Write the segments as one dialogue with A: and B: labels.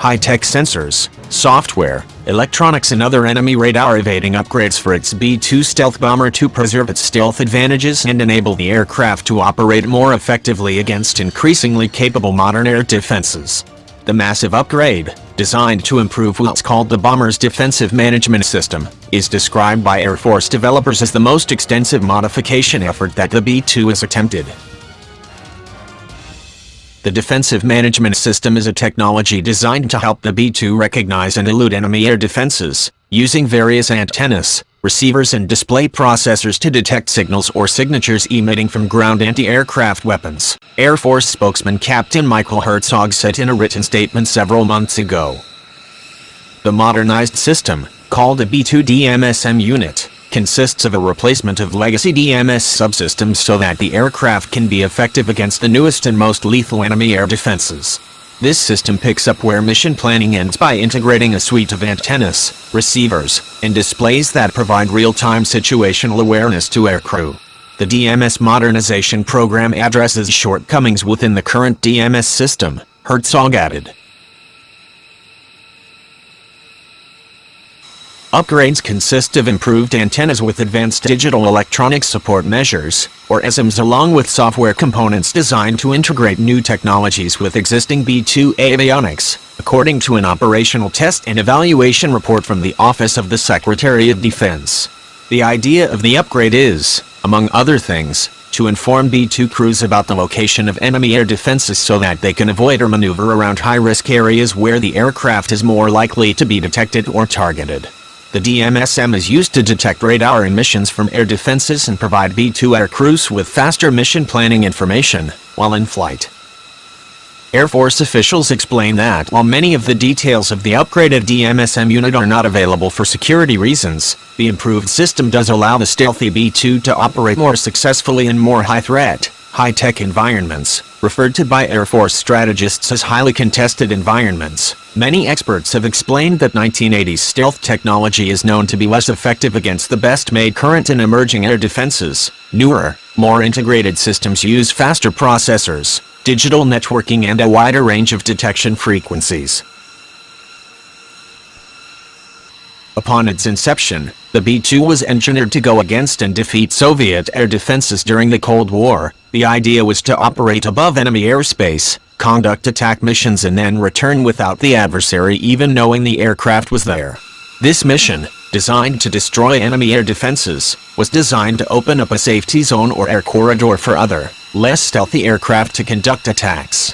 A: high-tech sensors, software, electronics and other enemy radar evading upgrades for its B-2 stealth bomber to preserve its stealth advantages and enable the aircraft to operate more effectively against increasingly capable modern air defenses. The massive upgrade, designed to improve what's called the bomber's defensive management system, is described by Air Force developers as the most extensive modification effort that the B-2 has attempted. The defensive management system is a technology designed to help the B-2 recognize and elude enemy air defenses, using various antennas, receivers and display processors to detect signals or signatures emitting from ground anti-aircraft weapons, Air Force spokesman Captain Michael Herzog said in a written statement several months ago. The modernized system, called a B-2 DMSM unit, consists of a replacement of legacy DMS subsystems so that the aircraft can be effective against the newest and most lethal enemy air defenses. This system picks up where mission planning ends by integrating a suite of antennas, receivers, and displays that provide real-time situational awareness to aircrew. The DMS modernization program addresses shortcomings within the current DMS system, Herzog added. Upgrades consist of improved antennas with advanced digital electronic support measures, or ESMs, along with software components designed to integrate new technologies with existing B-2 avionics, according to an operational test and evaluation report from the Office of the Secretary of Defense. The idea of the upgrade is, among other things, to inform B-2 crews about the location of enemy air defenses so that they can avoid or maneuver around high-risk areas where the aircraft is more likely to be detected or targeted. The DMSM is used to detect radar emissions from air defenses and provide B-2 air crews with faster mission planning information while in flight. Air Force officials explain that while many of the details of the upgraded DMSM unit are not available for security reasons, the improved system does allow the stealthy B-2 to operate more successfully in more high-threat, high-tech environments, referred to by Air Force strategists as highly contested environments. Many experts have explained that 1980s stealth technology is known to be less effective against the best-made current and emerging air defenses. Newer, more integrated systems use faster processors, digital networking and a wider range of detection frequencies. Upon its inception, the B-2 was engineered to go against and defeat Soviet air defenses during the Cold War. The idea was to operate above enemy airspace, conduct attack missions and then return without the adversary even knowing the aircraft was there. This mission, designed to destroy enemy air defenses, was designed to open up a safety zone or air corridor for other, less stealthy aircraft to conduct attacks.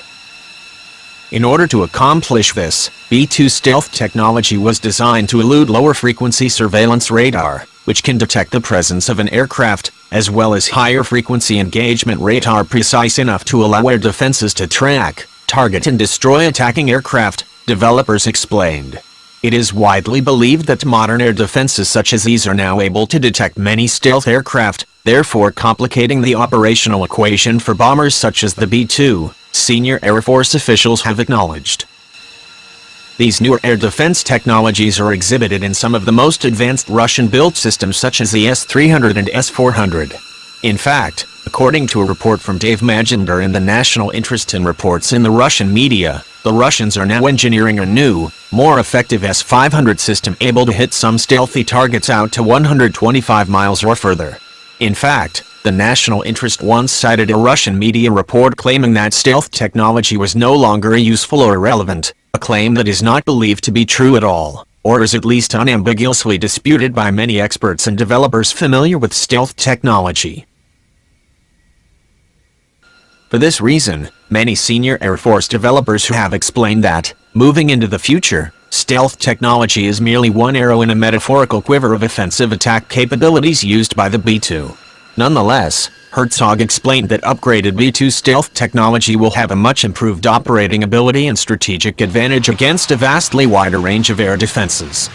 A: In order to accomplish this, B-2 stealth technology was designed to elude lower-frequency surveillance radar, which can detect the presence of an aircraft, as well as higher-frequency engagement radar precise enough to allow air defenses to track, target and destroy attacking aircraft, developers explained. It is widely believed that modern air defenses such as these are now able to detect many stealth aircraft, therefore complicating the operational equation for bombers such as the B-2, senior Air Force officials have acknowledged. These newer air defense technologies are exhibited in some of the most advanced Russian-built systems such as the S-300 and S-400. In fact, according to a report from Dave Majender in the National Interest in Reports in the Russian media, the Russians are now engineering a new, more effective S-500 system able to hit some stealthy targets out to 125 miles or further. In fact, the National Interest once cited a Russian media report claiming that stealth technology was no longer useful or irrelevant, a claim that is not believed to be true at all, or is at least unambiguously disputed by many experts and developers familiar with stealth technology. For this reason, many senior Air Force developers have explained that, moving into the future, stealth technology is merely one arrow in a metaphorical quiver of offensive attack capabilities used by the B-2. Nonetheless, Herzog explained that upgraded B-2 stealth technology will have a much improved operating ability and strategic advantage against a vastly wider range of air defenses.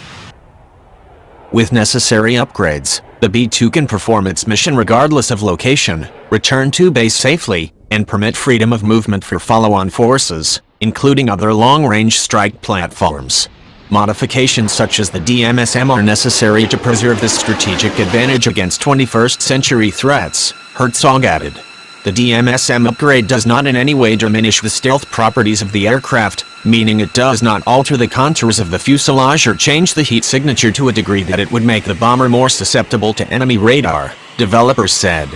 A: With necessary upgrades, the B-2 can perform its mission regardless of location, return to base safely, and permit freedom of movement for follow-on forces, including other long-range strike platforms. Modifications such as the DMSM are necessary to preserve this strategic advantage against 21st-century threats, Herzog added. The DMSM upgrade does not in any way diminish the stealth properties of the aircraft, meaning it does not alter the contours of the fuselage or change the heat signature to a degree that it would make the bomber more susceptible to enemy radar, developers said.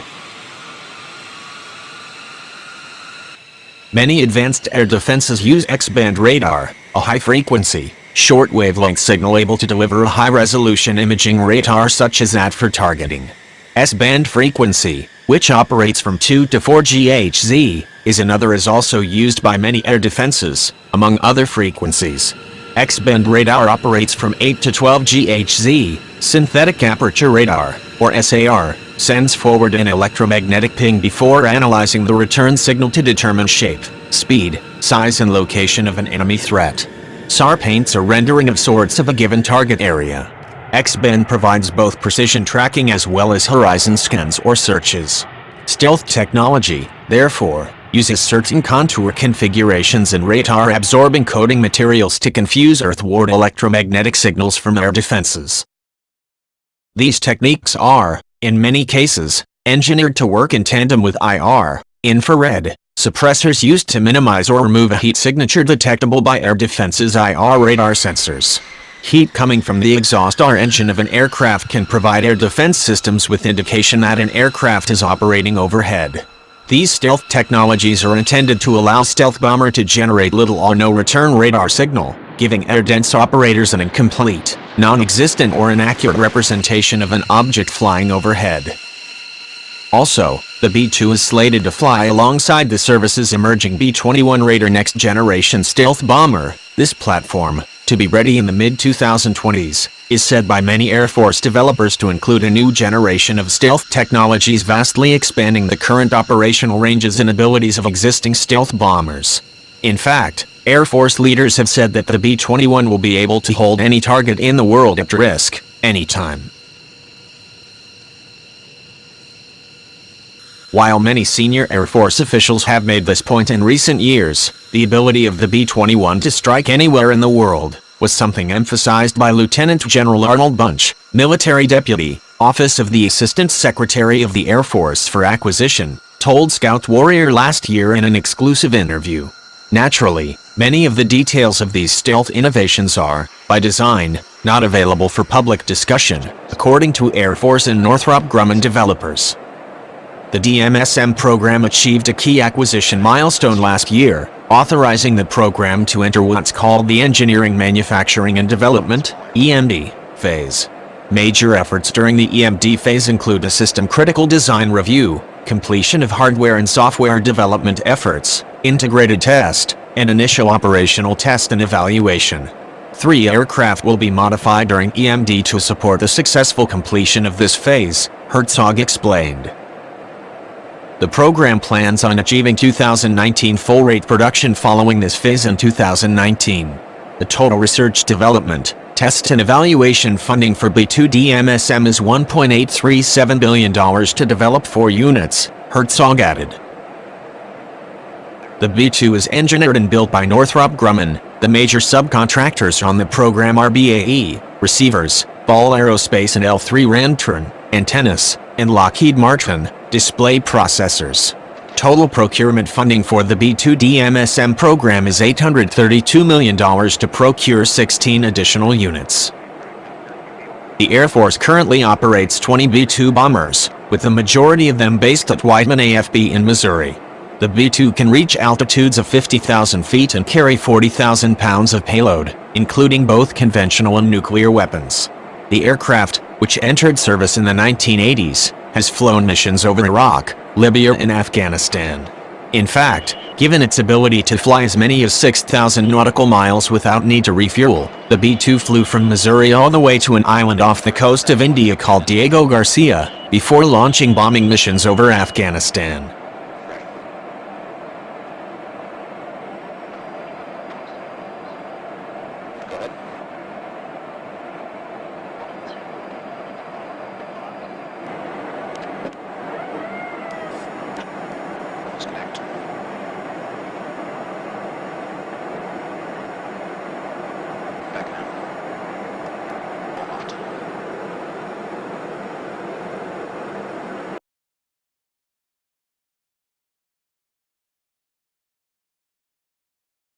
A: Many advanced air defenses use X-band radar, a high-frequency, short-wavelength signal able to deliver a high-resolution imaging radar such as that for targeting. S-band frequency, which operates from 2 to 4 GHz, is also used by many air defenses, among other frequencies. X-band radar operates from 8 to 12 GHz. Synthetic aperture radar, or SAR, sends forward an electromagnetic ping before analyzing the return signal to determine shape, speed, size and location of an enemy threat. SAR paints a rendering of sorts of a given target area. X-band provides both precision tracking as well as horizon scans or searches. Stealth technology, therefore, uses certain contour configurations and radar-absorbing coating materials to confuse earthward electromagnetic signals from air defenses. These techniques are, in many cases, engineered to work in tandem with IR, infrared, suppressors used to minimize or remove a heat signature detectable by air defense's IR radar sensors. Heat coming from the exhaust or engine of an aircraft can provide air defense systems with indication that an aircraft is operating overhead. These stealth technologies are intended to allow stealth bomber to generate little or no return radar signal, giving air-dense operators an incomplete, non-existent or inaccurate representation of an object flying overhead. Also, the B-2 is slated to fly alongside the service's emerging B-21 Raider next-generation stealth bomber. This platform, to be ready in the mid-2020s, is said by many Air Force developers to include a new generation of stealth technologies vastly expanding the current operational ranges and abilities of existing stealth bombers. In fact, Air Force leaders have said that the B-21 will be able to hold any target in the world at risk, anytime. While many senior Air Force officials have made this point in recent years, the ability of the B-21 to strike anywhere in the world was something emphasized by Lieutenant General Arnold Bunch, Military Deputy, Office of the Assistant Secretary of the Air Force for Acquisition, told Scout Warrior last year in an exclusive interview. Naturally, many of the details of these stealth innovations are, by design, not available for public discussion, according to Air Force and Northrop Grumman developers. The DMSM program achieved a key acquisition milestone last year, authorizing the program to enter what's called the Engineering, Manufacturing and Development (EMD) phase. Major efforts during the EMD phase include a system critical design review, completion of hardware and software development efforts, integrated test, and initial operational test and evaluation. 3 aircraft will be modified during EMD to support the successful completion of this phase, Herzog explained. The program plans on achieving 2019 full-rate production following this phase in 2019. The total research development, test and evaluation funding for B-2 DMSM is $1.837 billion to develop 4 units, Herzog added. The B-2 is engineered and built by Northrop Grumman. The major subcontractors on the program are BAE, receivers, Ball Aerospace and L3 Rantern, antennas, and Lockheed Martin, display processors. Total procurement funding for the B-2 DMSM program is $832 million to procure 16 additional units. The Air Force currently operates 20 B-2 bombers, with the majority of them based at Whiteman AFB in Missouri. The B-2 can reach altitudes of 50,000 feet and carry 40,000 pounds of payload, including both conventional and nuclear weapons. The aircraft, which entered service in the 1980s, has flown missions over Iraq, Libya and Afghanistan. In fact, given its ability to fly as many as 6,000 nautical miles without need to refuel, the B-2 flew from Missouri all the way to an island off the coast of India called Diego Garcia, before launching bombing missions over Afghanistan.